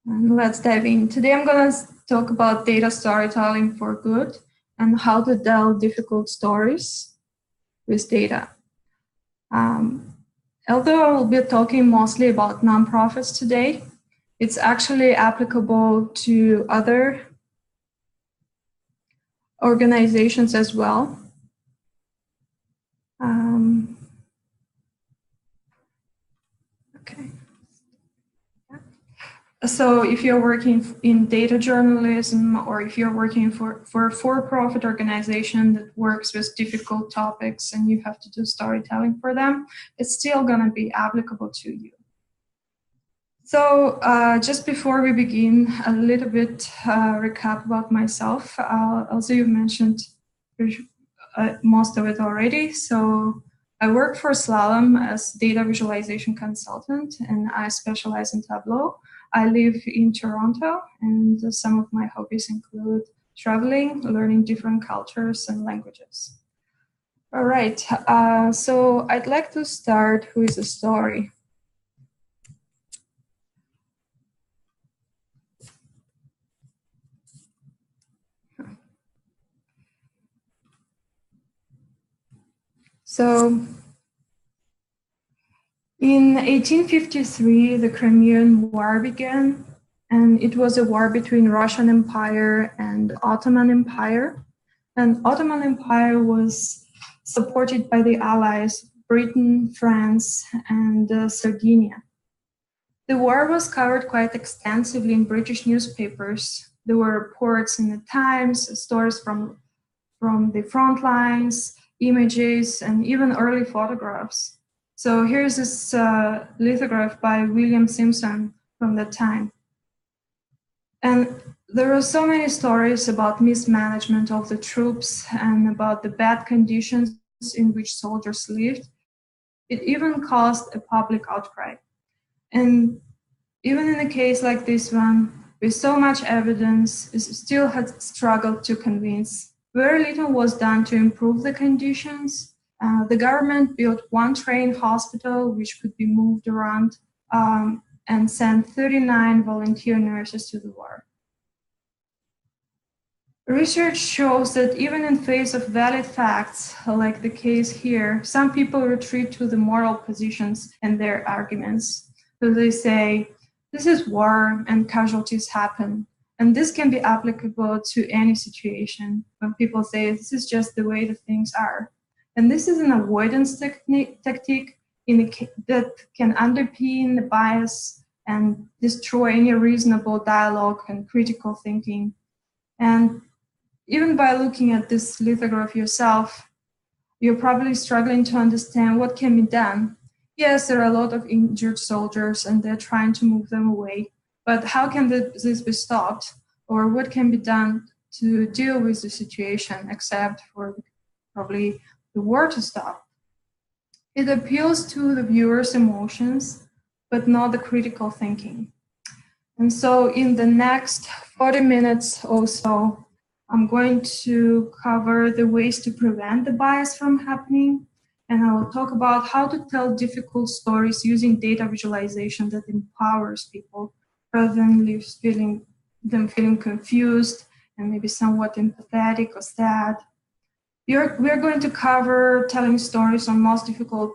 And let's dive in. Today I'm going to talk about data storytelling for good and how to tell difficult stories with data. Although I will be talking mostly about nonprofits today, it's actually applicable to other organizations as well. Okay. So if you're working in data journalism, or if you're working for a for-profit organization that works with difficult topics and you have to do storytelling for them, it's still going to be applicable to you. So just before we begin, a little bit recap about myself. Also, you mentioned most of it already. So I work for Slalom as data visualization consultant, and I specialize in Tableau. I live in Toronto, and some of my hobbies include traveling, learning different cultures and languages. All right, so I'd like to start with a story. So in 1853, the Crimean War began, and it was a war between Russian Empire and Ottoman Empire. And Ottoman Empire was supported by the Allies, Britain, France, and Sardinia. The war was covered quite extensively in British newspapers. There were reports in the Times, stories from the front lines, images, and even early photographs. So here's this lithograph by William Simpson from that time. And there are so many stories about mismanagement of the troops and about the bad conditions in which soldiers lived. It even caused a public outcry. And even in a case like this one, with so much evidence, it still had struggled to convince. Very little was done to improve the conditions. The government built one trained hospital which could be moved around and sent 39 volunteer nurses to the war. Research shows that even in face of valid facts, like the case here, some people retreat to the moral positions and their arguments. So they say, this is war and casualties happen. And this can be applicable to any situation when people say, this is just the way the things are. And this is an avoidance tactic that can underpin the bias and destroy any reasonable dialogue and critical thinking. And even by looking at this lithograph yourself, you're probably struggling to understand what can be done. Yes, there are a lot of injured soldiers and they're trying to move them away, but how can this be stopped? Or what can be done to deal with the situation, except for probably the war to stop? It appeals to the viewer's emotions, but not the critical thinking. And so in the next 40 minutes or so, I'm going to cover the ways to prevent the bias from happening, and I will talk about how to tell difficult stories using data visualization that empowers people rather than leaves feeling confused and maybe somewhat empathetic or sad. We're going to cover telling stories on most difficult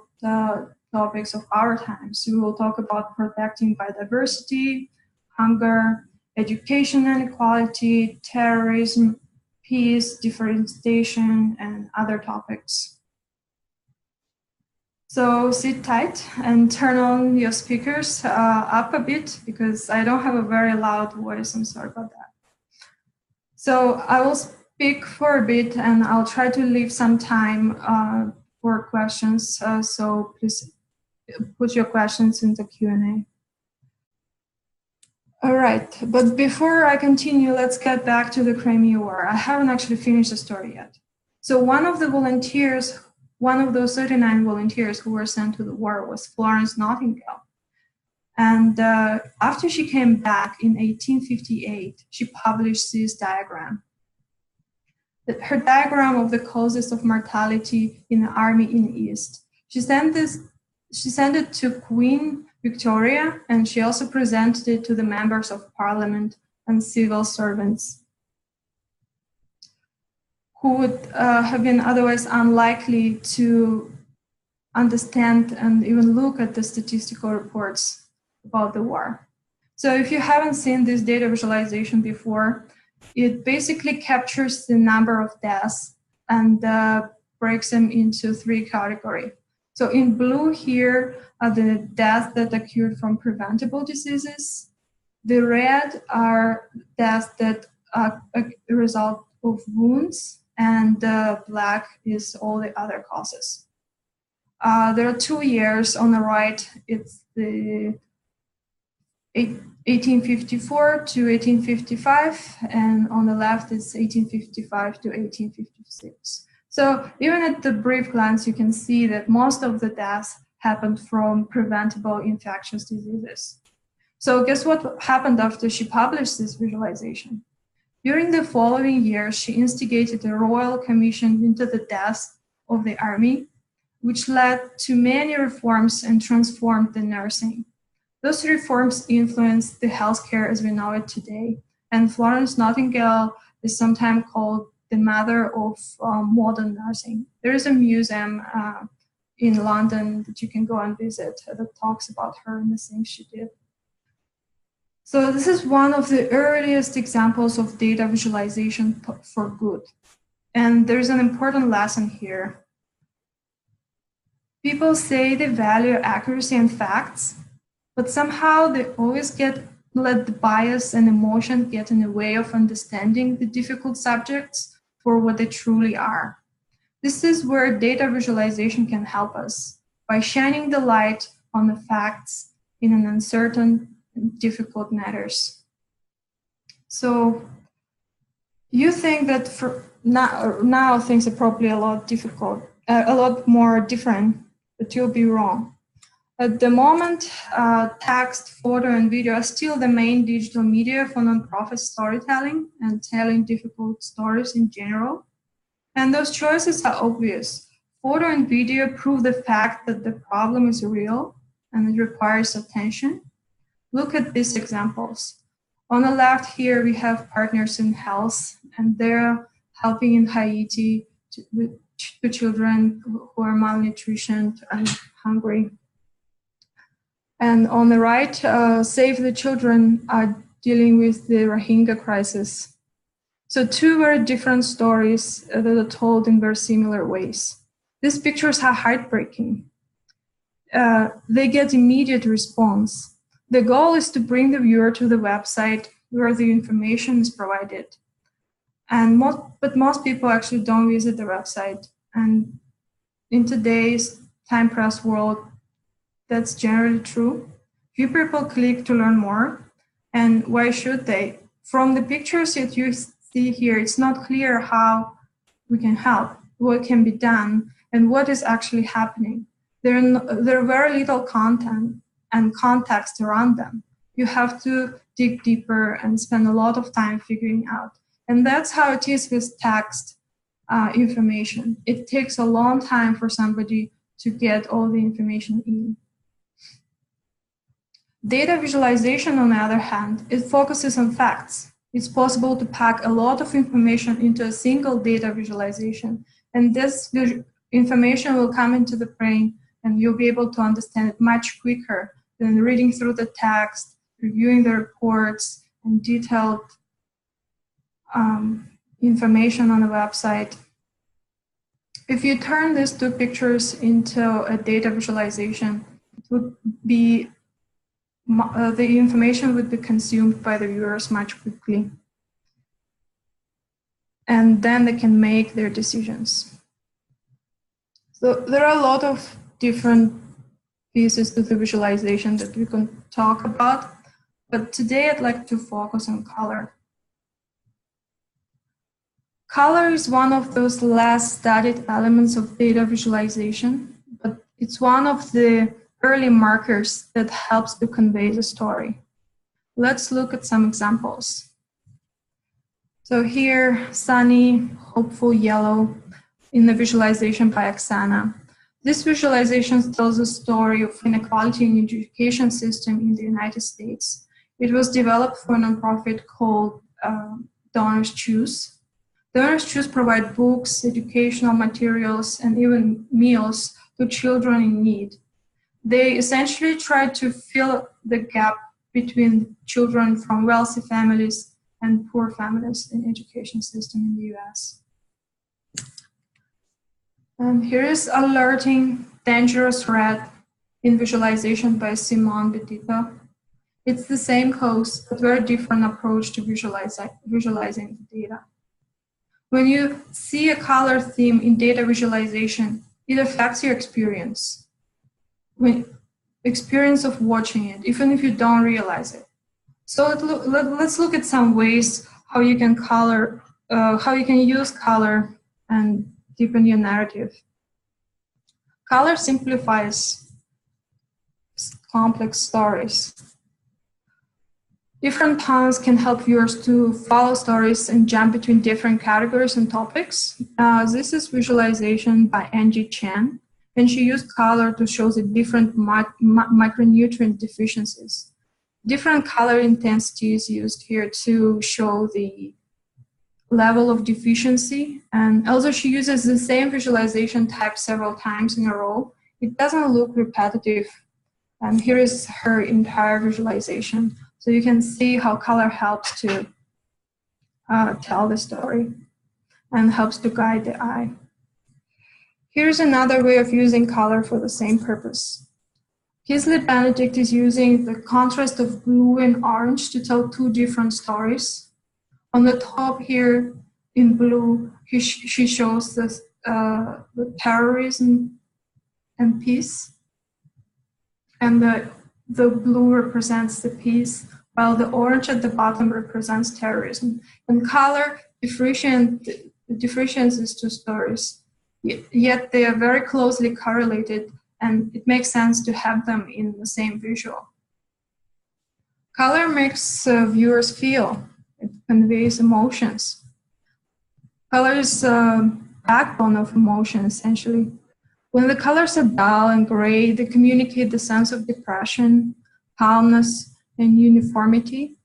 topics of our times. So we will talk about protecting biodiversity, hunger, education inequality, terrorism, peace, deforestation, and other topics. So sit tight and turn on your speakers up a bit, because I don't have a very loud voice. I'm sorry about that. So I will speak for a bit, and I'll try to leave some time for questions. So please put your questions in the Q&A. All right, but before I continue, let's get back to the Crimean War. I haven't actually finished the story yet. So one of those 39 volunteers who were sent to the war was Florence Nightingale. And after she came back in 1858, she published this diagram. Her diagram of the causes of mortality in the army in the East. She sent it to Queen Victoria, and she also presented it to the members of parliament and civil servants who would have been otherwise unlikely to understand and even look at the statistical reports about the war. So if you haven't seen this data visualization before, it basically captures the number of deaths and breaks them into 3 categories. So in blue here are the deaths that occurred from preventable diseases. The red are deaths that are a result of wounds, and the black is all the other causes. There are 2 years on the right. It's the 1854 to 1855, and on the left is 1855 to 1856. So even at the brief glance, you can see that most of the deaths happened from preventable infectious diseases. So guess what happened after she published this visualization? During the following years, she instigated a royal commission into the deaths of the army, which led to many reforms and transformed the nursing. Those reforms influenced the healthcare as we know it today, and Florence Nightingale is sometimes called the mother of modern nursing. There is a museum in London that you can go and visit that talks about her and the things she did. So this is one of the earliest examples of data visualization for good. And there's an important lesson here. People say they value accuracy and facts, but somehow they always let the bias and emotion get in the way of understanding the difficult subjects for what they truly are. This is where data visualization can help us by shining the light on the facts in an uncertain and difficult matters. So you think that for now things are probably a lot more different, but you'll be wrong. At the moment, text, photo, and video are still the main digital media for nonprofit storytelling and telling difficult stories in general. And those choices are obvious. Photo and video prove the fact that the problem is real and it requires attention. Look at these examples. On the left here, we have Partners in Health, and they're helping in Haiti to children who are malnutrition and hungry. And on the right, Save the Children are dealing with the Rohingya crisis. So 2 very different stories that are told in very similar ways. These pictures are heartbreaking. They get immediate response. The goal is to bring the viewer to the website where the information is provided. But most people actually don't visit the website. And in today's time-pressed world, that's generally true. Few people click to learn more, and why should they? From the pictures that you see here, it's not clear how we can help, what can be done, and what is actually happening. There are very little content and context around them. You have to dig deeper and spend a lot of time figuring out. And that's how it is with text information. It takes a long time for somebody to get all the information in. Data visualization, on the other hand, it focuses on facts. It's possible to pack a lot of information into a single data visualization, and this information will come into the brain and you'll be able to understand it much quicker than reading through the text, reviewing the reports, and detailed information on the website. If you turn these 2 pictures into a data visualization, it would be the information would be consumed by the viewers much quickly. And then they can make their decisions. So there are a lot of different pieces to the visualization that we can talk about, but today I'd like to focus on color. Color is one of those less studied elements of data visualization, but it's one of the early markers that helps to convey the story. Let's look at some examples. So here, sunny, hopeful yellow in the visualization by Oksana. This visualization tells the story of inequality in the education system in the United States. It was developed for a nonprofit called Donors Choose. Donors Choose provide books, educational materials, and even meals to children in need. They essentially try to fill the gap between children from wealthy families and poor families in the education system in the US. And here is Alerting Dangerous Threat in Visualization by Simon Betita. It's the same code, but very different approach to visualizing the data. When you see a color theme in data visualization, it affects your experience. Experience of watching it, even if you don't realize it. So let's look at some ways how you can use color and deepen your narrative. Color simplifies complex stories. Different tones can help viewers to follow stories and jump between different categories and topics. This is visualization by Angie Chen, and she used color to show the different micronutrient deficiencies. Different color intensity is used here to show the level of deficiency, and although she uses the same visualization type several times in a row, it doesn't look repetitive. And here is her entire visualization. So you can see how color helps to tell the story and helps to guide the eye. Here's another way of using color for the same purpose. Kisley Benedict is using the contrast of blue and orange to tell two different stories. On the top here in blue, she shows the terrorism and peace. And the blue represents the peace, while the orange at the bottom represents terrorism. And color differentiates these two stories, yet they are very closely correlated, and it makes sense to have them in the same visual. Color makes viewers feel. It conveys emotions. Color is the backbone of emotion, essentially. When the colors are dull and gray, they communicate the sense of depression, calmness, and uniformity.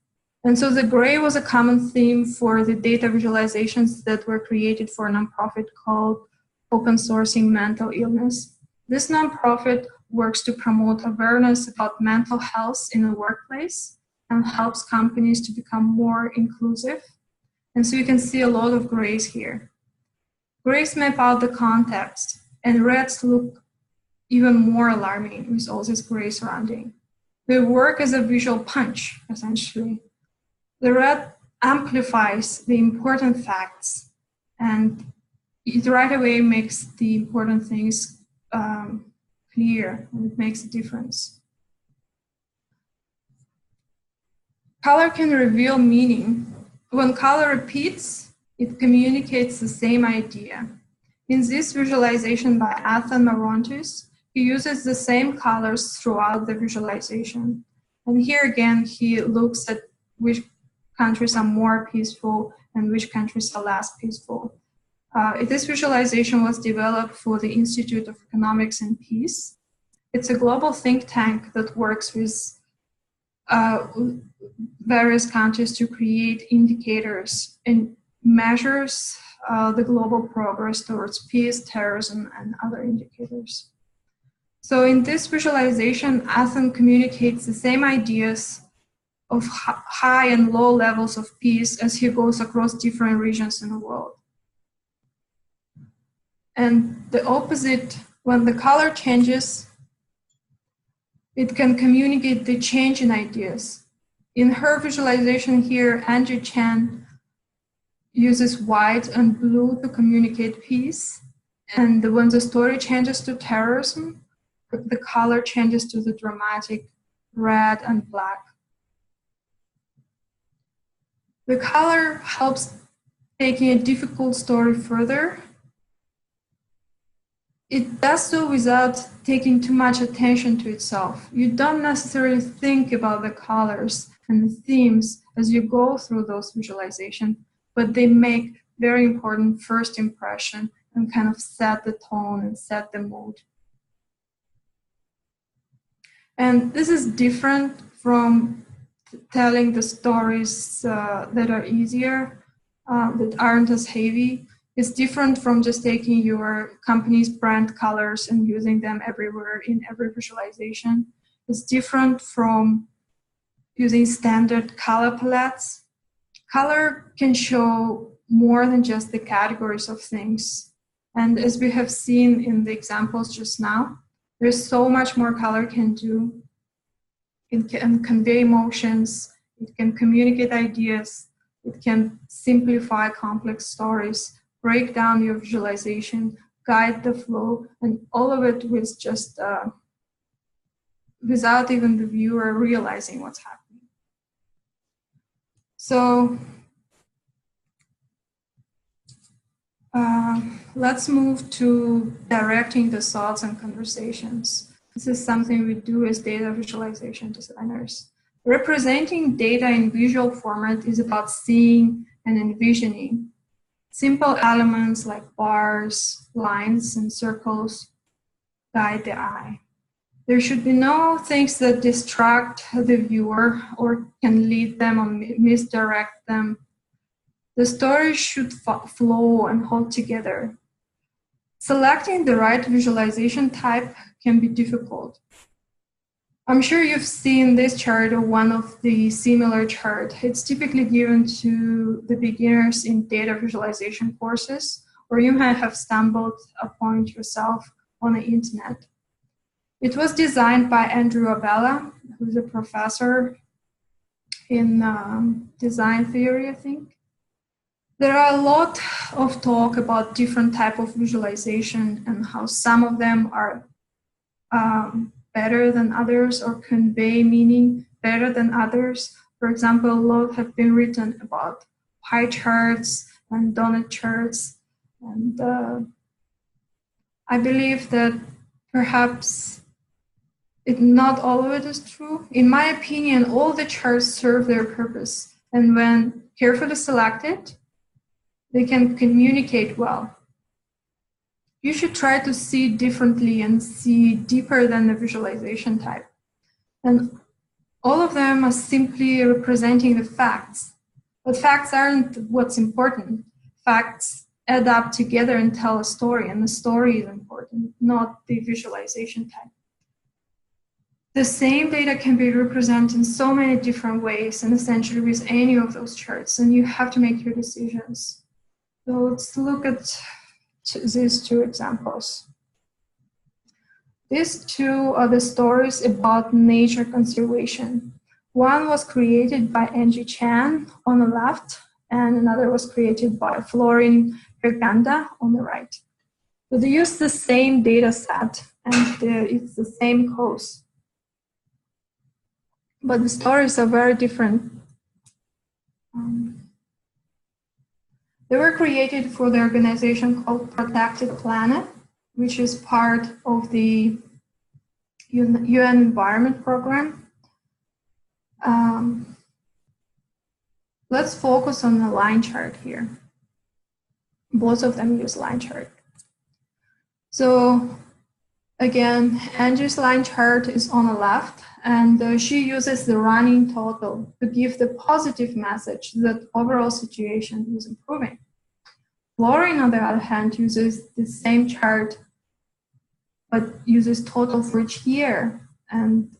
And so the gray was a common theme for the data visualizations that were created for a nonprofit called Open Sourcing Mental Illness. This nonprofit works to promote awareness about mental health in the workplace and helps companies to become more inclusive. And so you can see a lot of grays here. Grays map out the context, and reds look even more alarming with all this gray surrounding. They work as a visual punch, essentially. The red amplifies the important facts, and it right away makes the important things clear, and it makes a difference. Color can reveal meaning. When color repeats, it communicates the same idea. In this visualization by Athan Marontis, he uses the same colors throughout the visualization. And here again, he looks at which countries are more peaceful and which countries are less peaceful. This visualization was developed for the Institute of Economics and Peace. It's a global think tank that works with various countries to create indicators and measures the global progress towards peace, terrorism, and other indicators. So in this visualization, Athan communicates the same ideas of high and low levels of peace as he goes across different regions in the world. And the opposite, when the color changes, it can communicate the change in ideas. In her visualization here, Angie Chen uses white and blue to communicate peace. And when the story changes to terrorism, the color changes to the dramatic red and black. The color helps taking a difficult story further. It does so without taking too much attention to itself. You don't necessarily think about the colors and the themes as you go through those visualizations, but they make very important first impression and kind of set the tone and set the mood. And this is different from telling the stories that are easier, that aren't as heavy. It's different from just taking your company's brand colors and using them everywhere in every visualization. It's different from using standard color palettes. Color can show more than just the categories of things. And as we have seen in the examples just now, there's so much more color can do. It can convey emotions, it can communicate ideas, it can simplify complex stories, break down your visualization, guide the flow, and all of it with just without even the viewer realizing what's happening. So let's move to directing the thoughts and conversations. This is something we do as data visualization designers. Representing data in visual format is about seeing and envisioning. Simple elements like bars, lines, and circles guide the eye. There should be no things that distract the viewer or can lead them or misdirect them. The story should flow and hold together. Selecting the right visualization type can be difficult. I'm sure you've seen this chart or one of the similar chart. It's typically given to the beginners in data visualization courses, or you might have stumbled upon it yourself on the internet. It was designed by Andrew Abella, who's a professor in design theory, I think. There are a lot of talk about different types of visualization and how some of them are better than others or convey meaning better than others. For example, a lot have been written about pie charts and donut charts. And I believe that perhaps not all of it is true. In my opinion, all the charts serve their purpose. And when carefully selected, they can communicate well. You should try to see differently and see deeper than the visualization type. And all of them are simply representing the facts. But facts aren't what's important. Facts add up together and tell a story, and the story is important, not the visualization type. The same data can be represented in so many different ways, and essentially with any of those charts, and you have to make your decisions. So let's look at these two examples. These two are the stories about nature conservation. One was created by Angie Chan on the left, and another was created by Florin Herganda on the right. So they use the same data set, and it's the same cause. But the stories are very different. They were created for the organization called Protect the Planet, which is part of the UN Environment Program. Let's focus on the line chart here. Both of them use line chart. So again, Angie's line chart is on the left, and she uses the running total to give the positive message that overall situation is improving. Florin, on the other hand, uses the same chart, but uses total for each year. And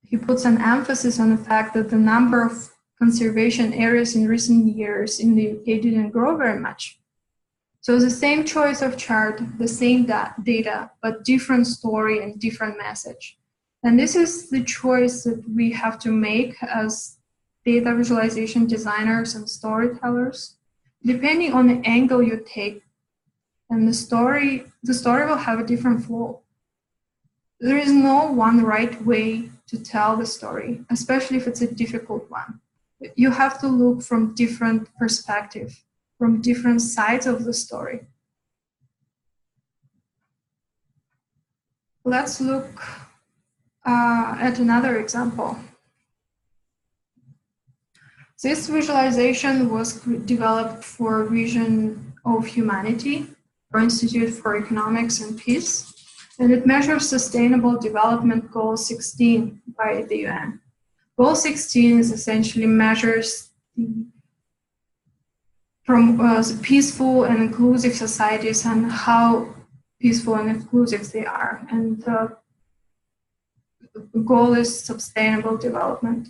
he puts an emphasis on the fact that the number of conservation areas in recent years in the UK didn't grow very much. So the same choice of chart, the same data, but different story and different message. And this is the choice that we have to make as data visualization designers and storytellers. Depending on the angle you take, and the story will have a different flow. There is no one right way to tell the story, especially if it's a difficult one. You have to look from different perspectives, from different sides of the story. Let's look at another example. This visualization was developed for Vision of Humanity, or Institute for Economics and Peace. And it measures Sustainable Development Goal 16 by the UN. Goal 16 is essentially measures the peaceful and inclusive societies and how peaceful and inclusive they are. And the goal is sustainable development.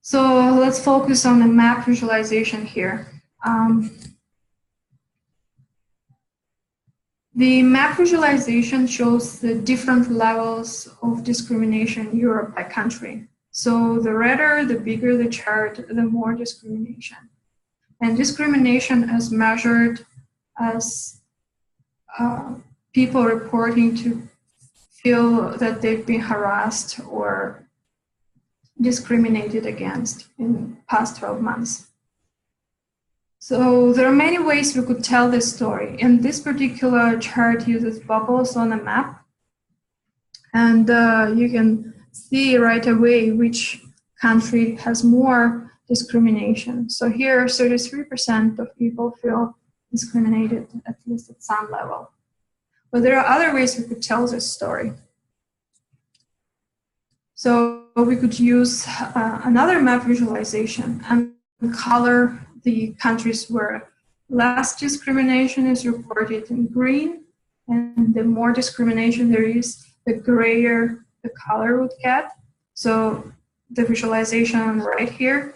So let's focus on the map visualization here. The map visualization shows the different levels of discrimination in Europe by country. So the redder, the bigger the chart, the more discrimination. And discrimination is measured as people reporting to feel that they've been harassed or discriminated against in past 12 months. So there are many ways we could tell this story. And this particular chart uses bubbles on a map. And you can see right away which country has more discrimination. So here, 33% of people feel discriminated, at least at some level. But there are other ways we could tell this story. So we could use another map visualization and color the countries where less discrimination is reported in green, and the more discrimination there is, the grayer the color would get. So the visualization right here.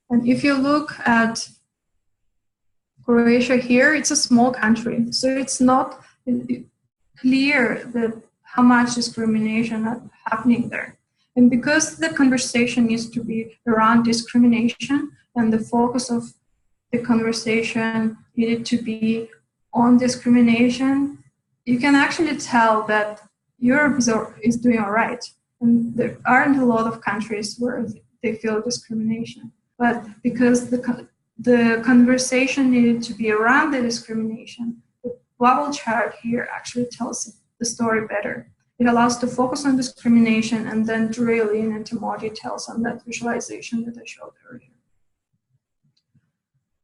And if you look at Croatia here, it's a small country, so it's not clear that how much discrimination is happening there. And because the conversation needs to be around discrimination and the focus of the conversation needed to be on discrimination, you can actually tell that Europe is doing all right. And there aren't a lot of countries where they feel discrimination. But because the conversation needed to be around the discrimination, the bubble chart here actually tells the story better. It allows to focus on discrimination and then drill in into more details on that visualization that I showed earlier.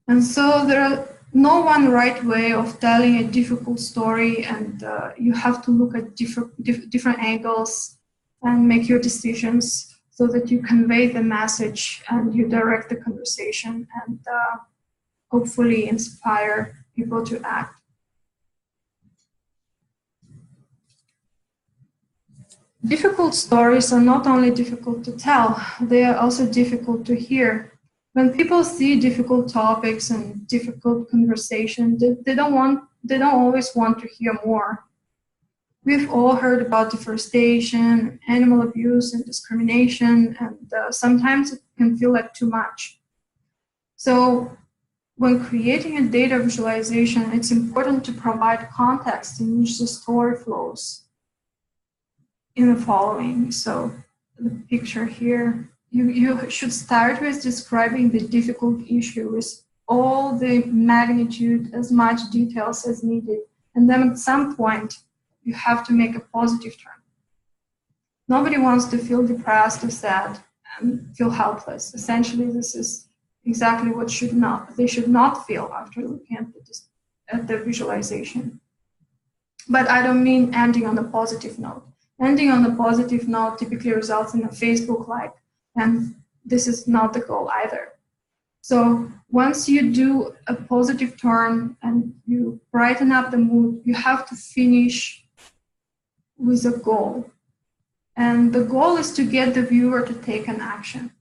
And so there are no one right way of telling a difficult story, and you have to look at different angles and make your decisions so that you convey the message and you direct the conversation and hopefully inspire people to act. Difficult stories are not only difficult to tell, they are also difficult to hear. When people see difficult topics and difficult conversation, they don't always want to hear more. We've all heard about deforestation, animal abuse, and discrimination, and sometimes it can feel like too much. So when creating a data visualization, it's important to provide context in which the story flows in the following. So the picture here, you should start with describing the difficult issue with all the magnitude, as much details as needed. And then at some point, you have to make a positive turn. Nobody wants to feel depressed or sad and feel helpless. Essentially, this is exactly what they should not feel after looking at the visualization. But I don't mean ending on a positive note. Ending on a positive note typically results in a Facebook like, and this is not the goal either. So once you do a positive turn and you brighten up the mood, you have to finish with a goal. And the goal is to get the viewer to take an action.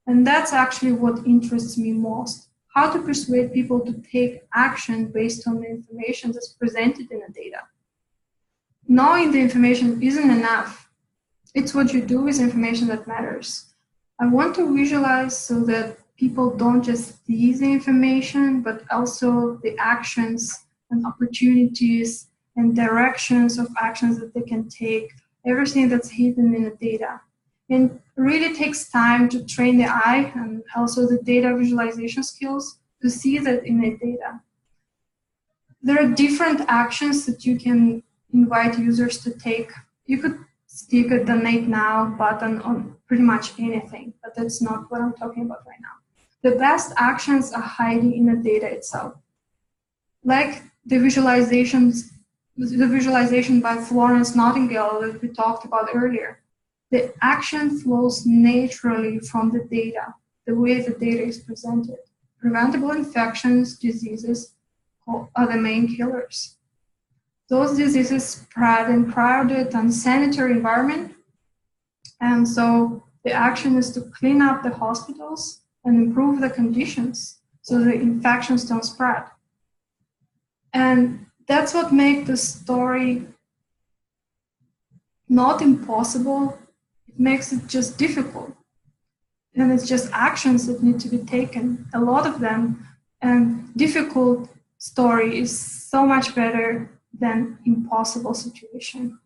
And that's actually what interests me most. How to persuade people to take action based on the information that's presented in the data. Knowing the information isn't enough. It's what you do with information that matters. I want to visualize so that people don't just see the information, but also the actions and opportunities and directions of actions that they can take, everything that's hidden in the data. And it really takes time to train the eye and also the data visualization skills to see that in the data. There are different actions that you can invite users to take. You could stick a donate now button on pretty much anything, but that's not what I'm talking about right now. The best actions are hiding in the data itself. Like the visualizations the visualization by Florence Nightingale that we talked about earlier. The action flows naturally from the data, the way the data is presented. Preventable infections, diseases are the main killers. Those diseases spread in crowded, unsanitary environment, and so the action is to clean up the hospitals and improve the conditions so the infections don't spread. And that's what makes the story not impossible, it makes it just difficult. And it's just actions that need to be taken, a lot of them. And difficult story is so much better than impossible situation.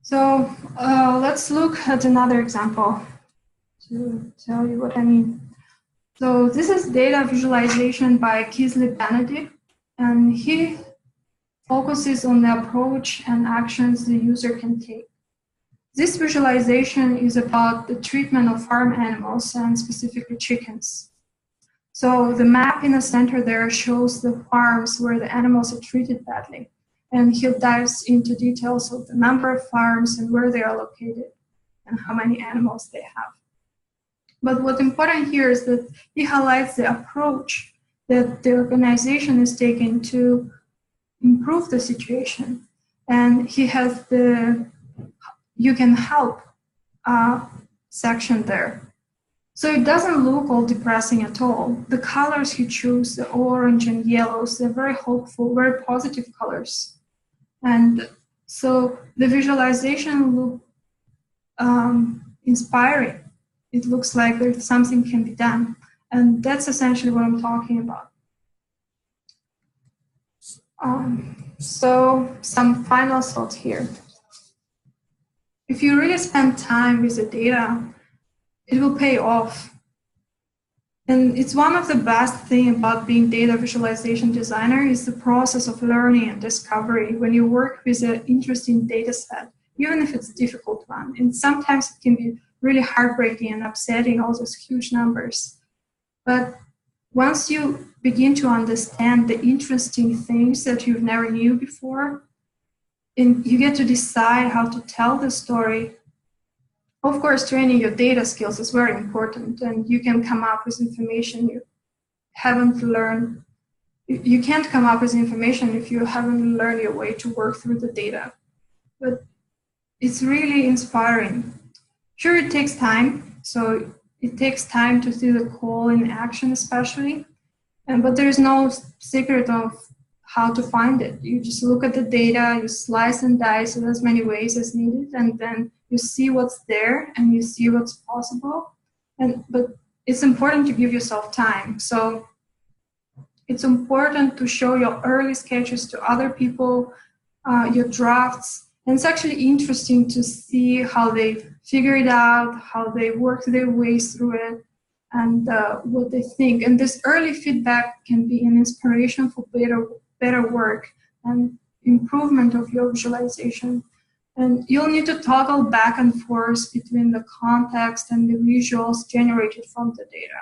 So let's look at another example to tell you what I mean. So this is data visualization by Kisley Benedict, and he focuses on the approach and actions the user can take. This visualization is about the treatment of farm animals and specifically chickens. So the map in the center there shows the farms where the animals are treated badly. And he dives into details of the number of farms and where they are located and how many animals they have. But what's important here is that he highlights the approach that the organization is taking to improve the situation. And he has the "You can help" section there. So it doesn't look all depressing at all. The colors he chose, the orange and yellows, they're very hopeful, very positive colors. And so the visualization looks inspiring. It looks like there's something can be done. And that's essentially what I'm talking about. So some final thoughts here. If you really spend time with the data, it will pay off. And it's one of the best things about being data visualization designer is the process of learning and discovery when you work with an interesting data set, even if it's a difficult one. And sometimes it can be really heartbreaking and upsetting, all those huge numbers. But once you begin to understand the interesting things that you've never knew before, and you get to decide how to tell the story. Of course, training your data skills is very important, and you can come up with information you haven't learned. You can't come up with information if you haven't learned your way to work through the data. But it's really inspiring. Sure, it takes time. So it takes time to see the call in action, especially. But there is no secret of how to find it. You just look at the data, you slice and dice in as many ways as needed, and then you see what's there and you see what's possible. But it's important to give yourself time. So it's important to show your early sketches to other people, your drafts. And it's actually interesting to see how they figure it out, how they work their ways through it, and what they think. And this early feedback can be an inspiration for better work and improvement of your visualization. And you'll need to toggle back and forth between the context and the visuals generated from the data.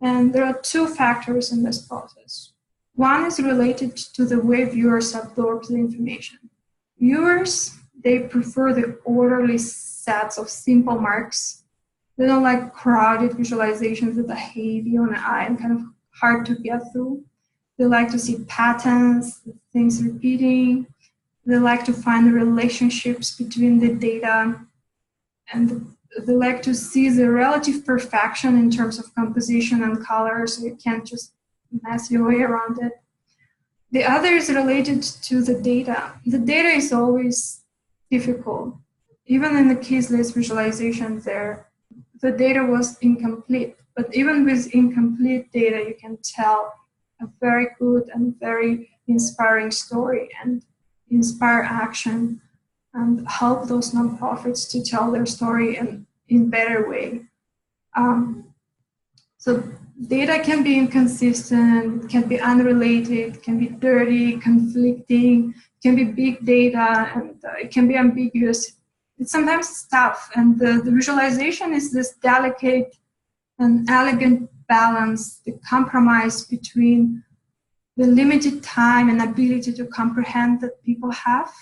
And there are two factors in this process. One is related to the way viewers absorb the information. Viewers, they prefer the orderly sets of simple marks. They don't like crowded visualizations that are heavy on the eye and kind of hard to get through. They like to see patterns, things repeating. They like to find the relationships between the data, and they like to see the relative perfection in terms of composition and color, so you can't just mess your way around it. The other is related to the data. The data is always difficult. Even in the Kisley's visualization there, the data was incomplete. But even with incomplete data, you can tell a very good and very inspiring story and inspire action and help those nonprofits to tell their story in better way. So data can be inconsistent, can be unrelated, can be dirty, conflicting, can be big data, and it can be ambiguous. It's sometimes tough, and the visualization is this delicate and elegant balance, the compromise between the limited time and ability to comprehend that people have,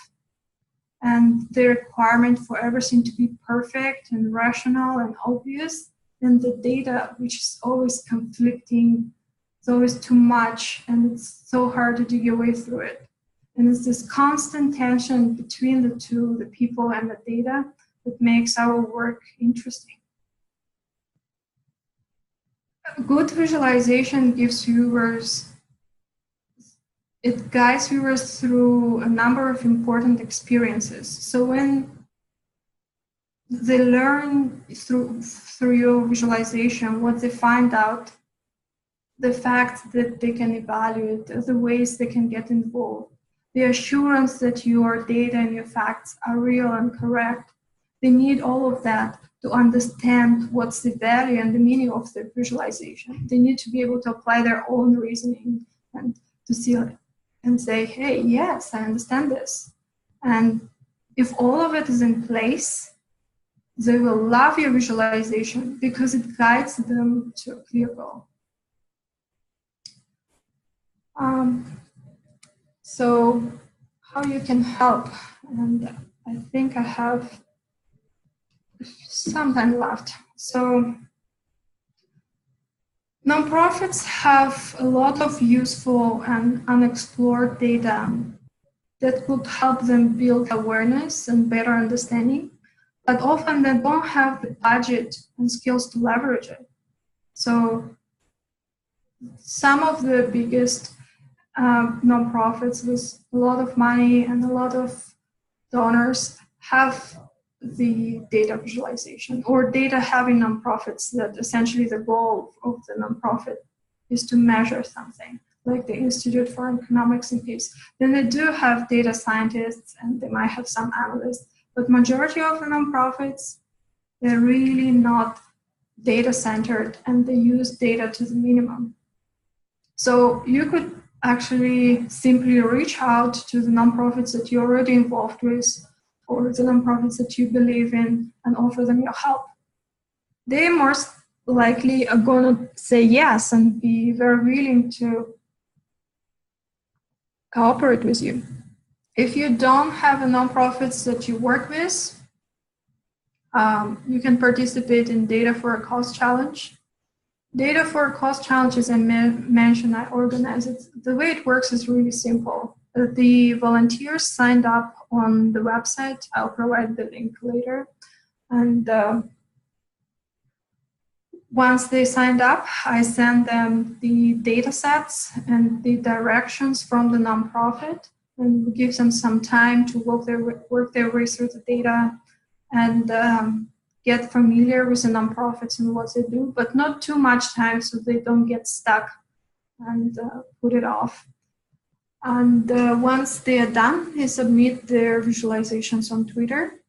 and the requirement for everything to be perfect and rational and obvious, and the data, which is always conflicting, it's always too much, and it's so hard to dig your way through it. And it's this constant tension between the two, the people and the data, that makes our work interesting. A good visualization gives viewers, it guides viewers through a number of important experiences. So when they learn through your visualization what they find out, the facts that they can evaluate, the ways they can get involved, the assurance that your data and your facts are real and correct, they need all of that to understand what's the value and the meaning of the visualization. They need to be able to apply their own reasoning and to see it and say, hey, yes, I understand this. And if all of it is in place, they will love your visualization because it guides them to a clear goal. So how you can help, and I think I have some time left. So nonprofits have a lot of useful and unexplored data that could help them build awareness and better understanding, but often they don't have the budget and skills to leverage it. So some of the biggest nonprofits with a lot of money and a lot of donors have the data visualization or data having nonprofits that essentially the goal of the nonprofit is to measure something, like the Institute for Economics and Peace. Then they do have data scientists and they might have some analysts, but majority of the nonprofits, they're really not data centered and they use data to the minimum. So you could actually simply reach out to the nonprofits that you're already involved with or the nonprofits that you believe in and offer them your help. They most likely are going to say yes and be very willing to cooperate with you. If you don't have a nonprofits that you work with, you can participate in Data for a Cause Challenge. Data for a Cause Challenge, as I mentioned, I organize it. The way it works is really simple. The volunteers signed up on the website. I'll provide the link later. And once they signed up, I send them the data sets and the directions from the nonprofit and give them some time to work their way through the data and get familiar with the nonprofits and what they do, but not too much time so they don't get stuck and put it off. And once they are done, they submit their visualizations on Twitter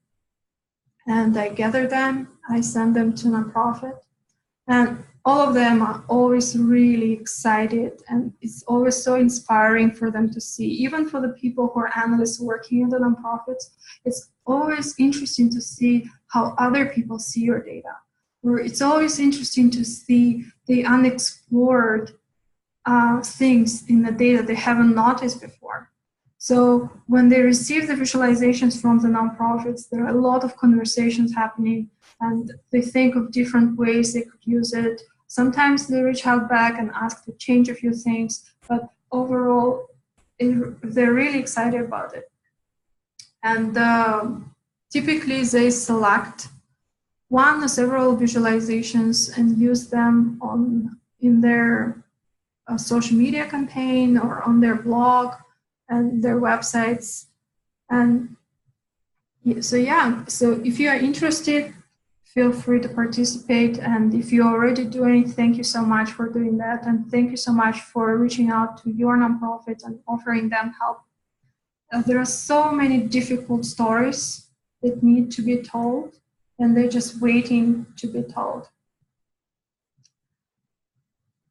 and I gather them, I send them to nonprofit. And all of them are always really excited and it's always so inspiring for them to see. Even for the people who are analysts working in the nonprofits, it's always interesting to see how other people see your data. Or it's always interesting to see the unexplored things in the data they haven't noticed before. So when they receive the visualizations from the nonprofits, there are a lot of conversations happening and they think of different ways they could use it. Sometimes they reach out back and ask to change a few things, but overall, they're really excited about it. And typically they select one or several visualizations and use them in their social media campaign or on their blog and their websites. And so if you are interested, feel free to participate. And if you're already doing it, thank you so much for doing that. And thank you so much for reaching out to your nonprofit and offering them help. There are so many difficult stories that need to be told, and they're just waiting to be told.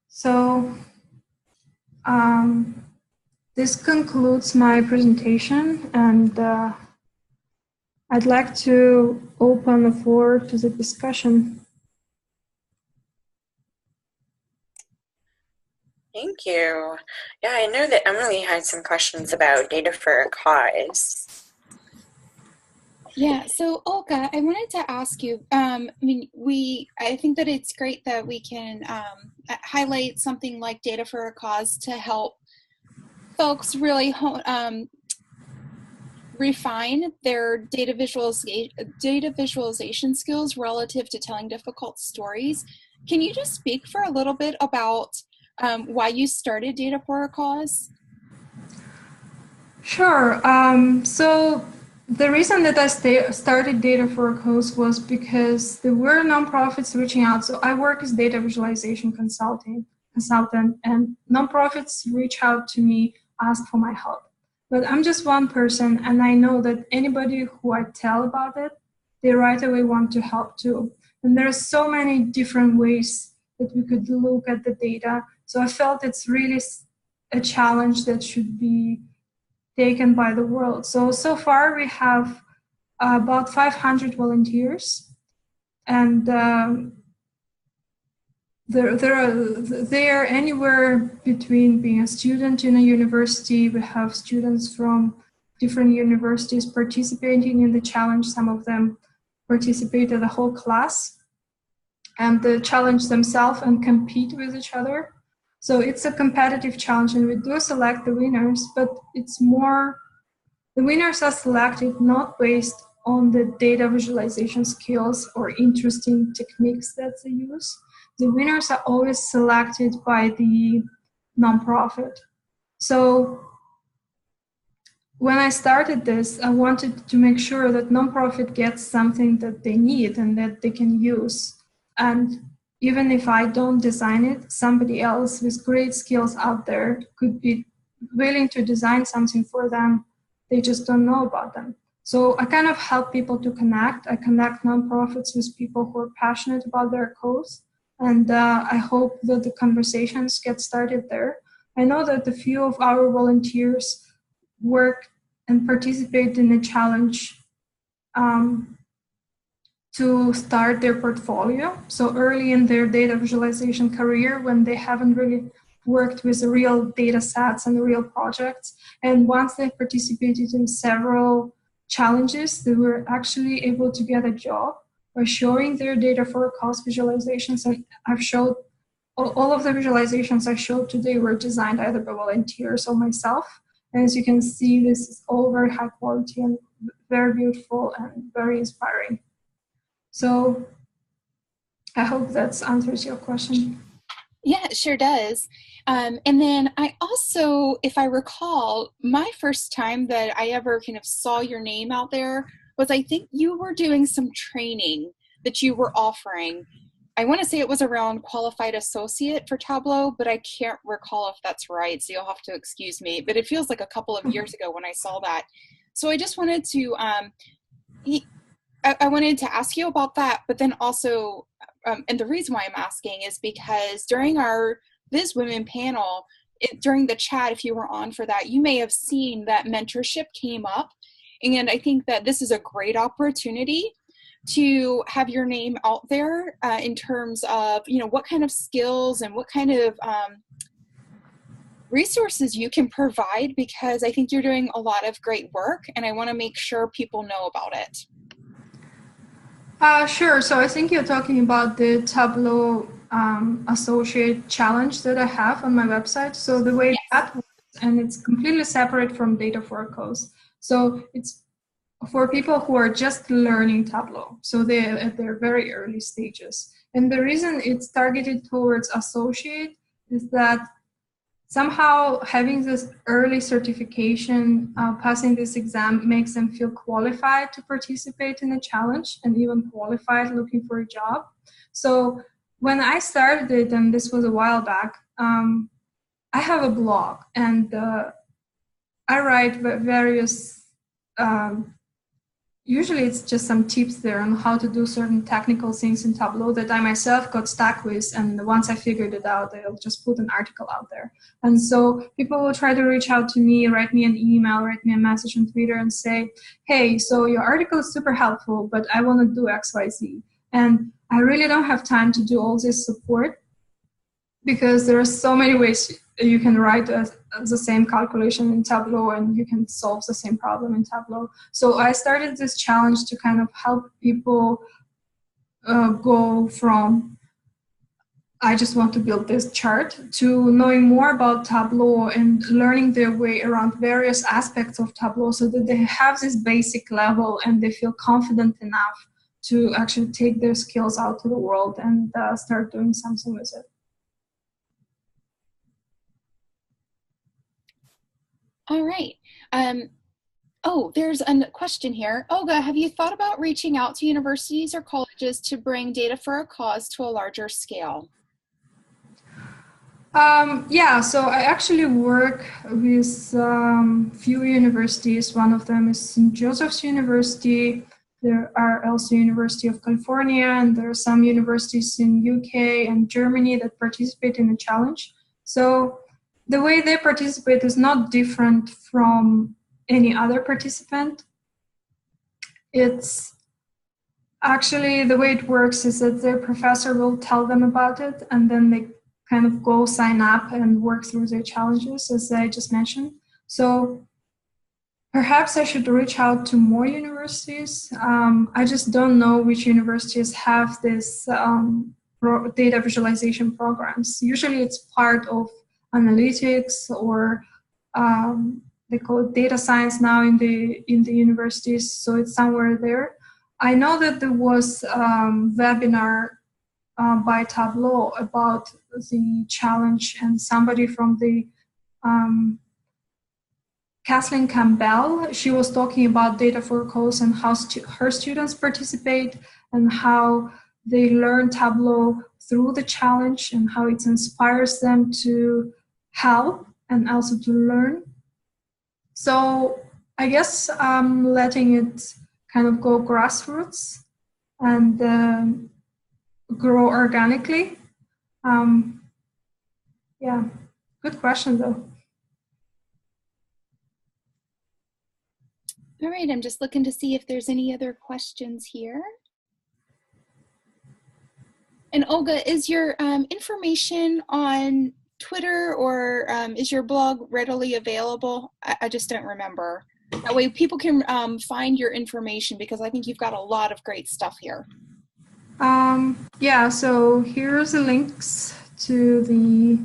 So this concludes my presentation, and I'd like to open the floor to the discussion. Thank you. Yeah, I know that Emily had some questions about data for a cause. Yeah, so Olga, I wanted to ask you, I think that it's great that we can highlight something like Data for a Cause to help folks really refine their data visualization skills relative to telling difficult stories. Can you just speak for a little bit about why you started Data for a Cause? Sure. So the reason that I started Data for a Cause was because there were nonprofits reaching out. So I work as data visualization consultant, and nonprofits reach out to me, ask for my help. But I'm just one person, and I know that anybody who I tell about it, they right away want to help too. And there are so many different ways that we could look at the data. So I felt it's really a challenge that should be taken by the world. So far we have about 500 volunteers, and they are anywhere between being a student in a university. We have students from different universities participating in the challenge. Some of them participate as a whole class, and they challenge themselves and compete with each other. So it's a competitive challenge, and we do select the winners, but it's more. The winners are selected not based on the data visualization skills or interesting techniques that they use. The winners are always selected by the nonprofit. So when I started this, I wanted to make sure that nonprofit gets something that they need and that they can use. And even if I don't design it, somebody else with great skills out there could be willing to design something for them. They just don't know about them. So I kind of help people to connect. I connect nonprofits with people who are passionate about their cause. And I hope that the conversations get started there. I know that a few of our volunteers work and participate in a challenge to start their portfolio. So early in their data visualization career, when they haven't really worked with real data sets and real projects, and once they participated in several challenges, they were actually able to get a job by showing their data for a cause visualizations. And I've showed all of the visualizations I showed today were designed either by volunteers or myself. And as you can see, this is all very high quality and very beautiful and very inspiring. So I hope that answers your question. Yeah, it sure does. And then I also, if I recall, my first time that I ever kind of saw your name out there was I think you were doing some training that you were offering. I want to say it was around qualified associate for Tableau, but I can't recall if that's right. So you'll have to excuse me. But it feels like a couple of years ago when I saw that. So I just wanted to I wanted to ask you about that, but then also, and the reason why I'm asking is because during our Biz Women panel, during the chat, if you were on for that, you may have seen that mentorship came up. And I think that this is a great opportunity to have your name out there in terms of, what kind of skills and what kind of resources you can provide, because I think you're doing a lot of great work and I want to make sure people know about it. Sure. So I think you're talking about the Tableau Associate Challenge that I have on my website. So the way Yes. that works, and it's completely separate from Data for a Cause. So it's for people who are just learning Tableau. So they're at their very early stages. And the reason it's targeted towards associate is that somehow having this early certification, passing this exam makes them feel qualified to participate in a challenge and even qualified looking for a job. So when I started it, and this was a while back, I have a blog, and I write various usually it's just some tips there on how to do certain technical things in Tableau that I myself got stuck with. And once I figured it out, I'll just put an article out there. And so people will try to reach out to me, write me an email, write me a message on Twitter and say, hey, so your article is super helpful, but I want to do X, Y, Z. And I really don't have time to do all this support. because there are so many ways you can write the same calculation in Tableau, and you can solve the same problem in Tableau. So I started this challenge to kind of help people go from I just want to build this chart to knowing more about Tableau and learning their way around various aspects of Tableau, so that they have this basic level and they feel confident enough to actually take their skills out to the world and start doing something with it. All right. Oh, there's a question here. Olga, have you thought about reaching out to universities or colleges to bring data for a cause to a larger scale? Yeah, so I actually work with few universities. One of them is St. Joseph's University. There are also University of California, and there are some universities in UK and Germany that participate in the challenge. So the way they participate is not different from any other participant. It's actually, the way it works is that their professor will tell them about it, and then they kind of go sign up and work through their challenges, as I just mentioned. So perhaps I should reach out to more universities. I just don't know which universities have this data visualization programs. Usually it's part of analytics, or they call it data science now in the universities, so it's somewhere there. I know that there was webinar by Tableau about the challenge, and somebody from the Kathleen Campbell, she was talking about data for a cause and how her students participate and how they learn Tableau through the challenge and how it inspires them to help and also to learn. So I guess I'm letting it kind of go grassroots and grow organically. Yeah, good question though. All right, I'm just looking to see if there's any other questions here. And Olga, is your information on Twitter, or is your blog readily available? I just don't remember. That way people can find your information, because I think you've got a lot of great stuff here. Yeah, so here's the links to the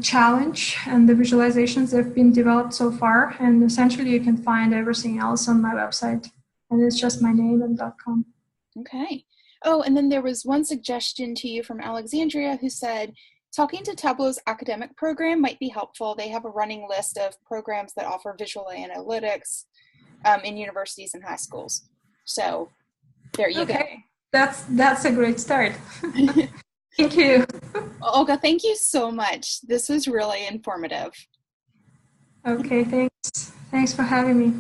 challenge and the visualizations that have been developed so far, and essentially you can find everything else on my website, and it's just my name and .com. Okay. Oh, and then there was one suggestion to you from Alexandria, who said, talking to Tableau's academic program might be helpful. They have a running list of programs that offer visual analytics in universities and high schools. So there you go. That's a great start. Thank you. Olga, thank you so much. This was really informative. Okay, thanks. Thanks for having me.